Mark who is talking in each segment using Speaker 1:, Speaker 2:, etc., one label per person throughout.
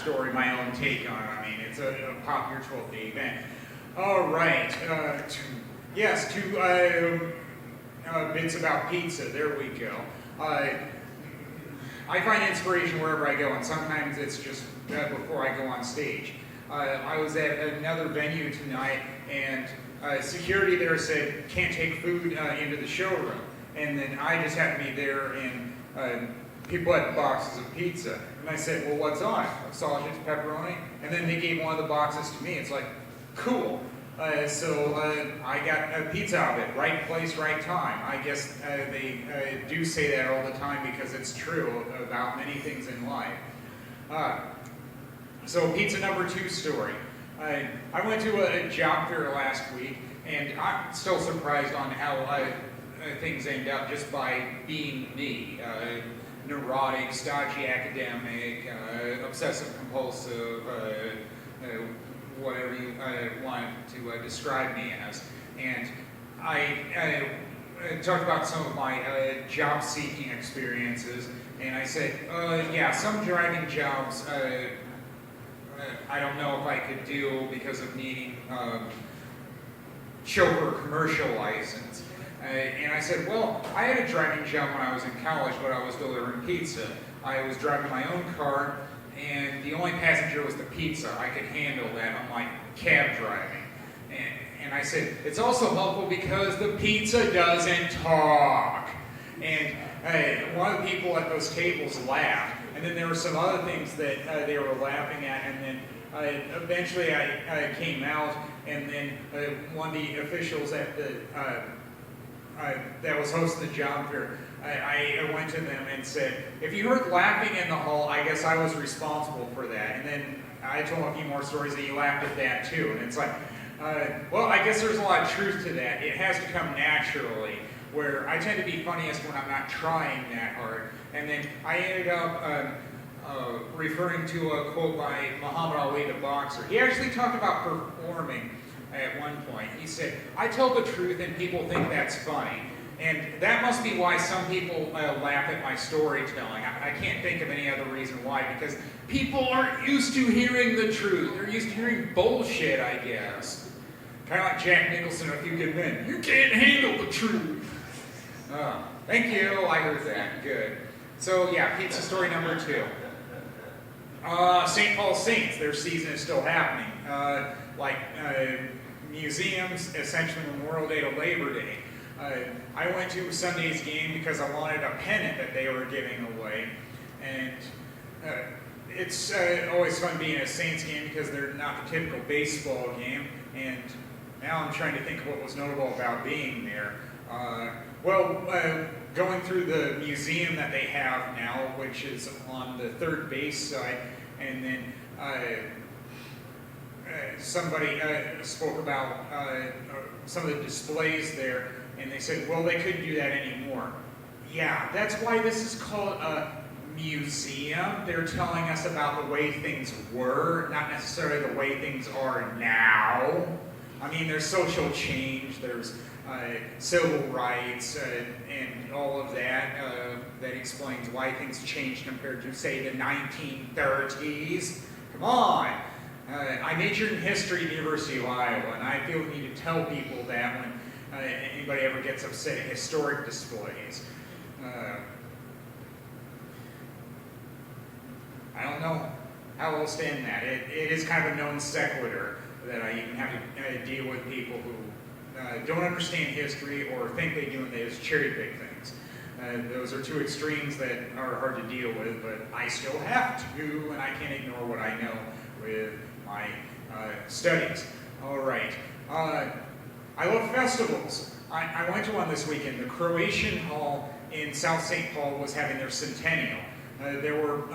Speaker 1: story, my own take on it. I mean, it's a popular 12-day event. All right. Two bits about pizza. There we go. I find inspiration wherever I go, and sometimes it's just before I go on stage. I was at another venue tonight, and security there said, can't take food into the showroom. And then I just happened to be there, and people had boxes of pizza. And I said, well, what's on it? Sausage, pepperoni? And then they gave one of the boxes to me. It's like, cool. So I got a pizza out of it. Right place, right time. I guess they do say that all the time because it's true about many things in life. So pizza number 2 story. I went to a job fair last week, and I'm still surprised on how things end up just by being me. Neurotic, stodgy academic, obsessive compulsive, whatever you want to describe me as. And I talked about some of my job-seeking experiences, and I said, yeah, some driving jobs I don't know if I could do because of needing chauffeur commercial license. And I said, well, I had a driving job when I was in college, but I was delivering pizza. I was driving my own car, and the only passenger was the pizza. I could handle that on my cab driving. And I said, it's also helpful because the pizza doesn't talk. And one of the people at those tables laughed, and then there were some other things that they were laughing at, and then eventually I came out, and then one of the officials at the that was hosting the job fair, I went to them and said, if you heard laughing in the hall, I guess I was responsible for that. And then I told him a few more stories that he laughed at that too. And it's like, well, I guess there's a lot of truth to that. It has to come naturally, where I tend to be funniest when I'm not trying that hard. And then I ended up referring to a quote by Muhammad Ali, the boxer. He actually talked about performing at one point. He said, I tell the truth and people think that's funny. And that must be why some people laugh at my storytelling. I can't think of any other reason why, because people aren't used to hearing the truth. They're used to hearing bullshit, I guess. Kind of like Jack Nicholson, A Few Good Men. You can't handle the truth. Thank you, I heard that, good. So yeah, pizza story number 2. St. Paul Saints, their season is still happening. Museums, essentially Memorial Day to Labor Day. I went to Sunday's game because I wanted a pennant that they were giving away. And it's always fun being at a Saints game because they're not the typical baseball game. And now I'm trying to think of what was notable about being there. Going through the museum that they have now, which is on the third base side, and then somebody spoke about some of the displays there, and they said, well, they couldn't do that anymore. Yeah, that's why this is called a museum. They're telling us about the way things were, not necessarily the way things are now. I mean, there's social change, there's civil rights, and all of that. That explains why things changed compared to, say, the 1930s. Come on! I majored in history at the University of Iowa, and I feel the need to tell people that when anybody ever gets upset at historic displays. I don't know how else to end that. It is kind of a known sequitur that I even have to deal with people who don't understand history or think they do, and they just cherry pick things. Those are two extremes that are hard to deal with, but I still have to, and I can't ignore what I know with my studies. All right. I love festivals. I went to one this weekend. The Croatian Hall in South St. Paul was having their centennial. There were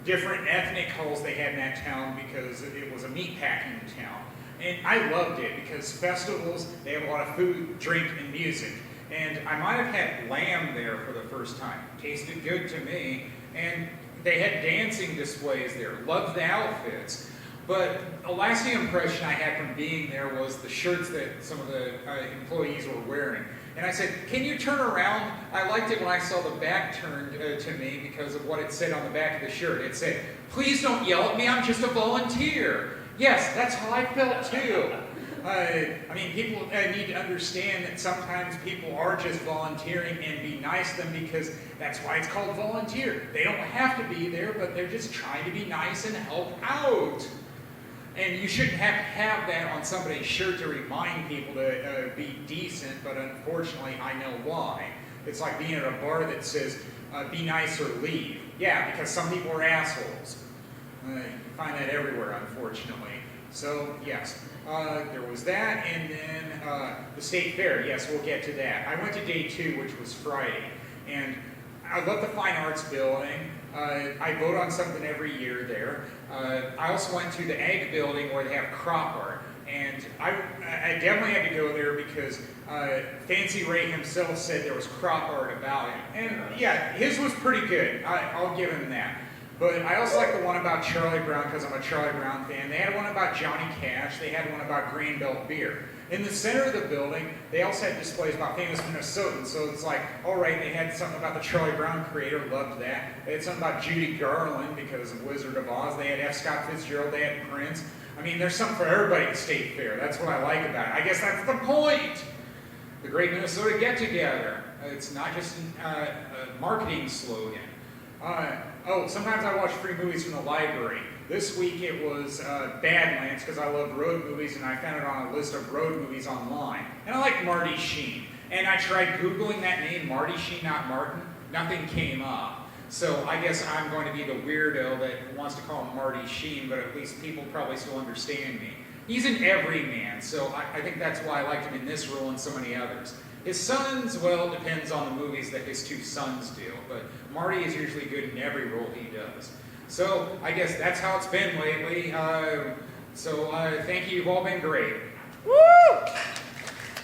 Speaker 1: different ethnic halls they had in that town because it was a meatpacking town. And I loved it because festivals, they have a lot of food, drink, and music. And I might have had lamb there for the first time. Tasted good to me. And they had dancing displays there. Loved the outfits. But a lasting impression I had from being there was the shirts that some of the employees were wearing. And I said, can you turn around? I liked it when I saw the back turned to me because of what it said on the back of the shirt. It said, please don't yell at me, I'm just a volunteer. Yes, that's how I felt too. I mean, people need to understand that sometimes people are just volunteering, and be nice to them because that's why it's called volunteer. They don't have to be there, but they're just trying to be nice and help out. And you shouldn't have that on somebody's shirt to remind people to be decent, but unfortunately I know why. It's like being at a bar that says, be nice or leave. Yeah, because some people are assholes. You find that everywhere, unfortunately. So, yes, there was that, and then the state fair. Yes, we'll get to that. I went to day 2, which was Friday, and I love the Fine Arts Building. I vote on something every year there. I also went to the Ag Building where they have crop art, and I definitely had to go there because Fancy Ray himself said there was crop art about him. And yeah, his was pretty good. I'll give him that. But I also like the one about Charlie Brown because I'm a Charlie Brown fan. They had one about Johnny Cash. They had one about Green Belt beer. In the center of the building, they also had displays about famous Minnesotans. So it's like, all right, they had something about the Charlie Brown creator, loved that. They had something about Judy Garland because of Wizard of Oz. They had F. Scott Fitzgerald. They had Prince. I mean, there's something for everybody at the state fair. That's what I like about it. I guess that's the point. The Great Minnesota Get-Together. It's not just a marketing slogan. Sometimes I watch free movies from the library. This week it was Badlands because I love road movies, and I found it on a list of road movies online. And I like Marty Sheen. And I tried Googling that name, Marty Sheen, not Martin. Nothing came up. So I guess I'm going to be the weirdo that wants to call him Marty Sheen, but at least people probably still understand me. He's an everyman, so I think that's why I liked him in this role and so many others. His sons, well, it depends on the movies that his 2 sons do, but Marty is usually good in every role he does. So I guess that's how it's been lately. Thank you. You've all been great. Woo!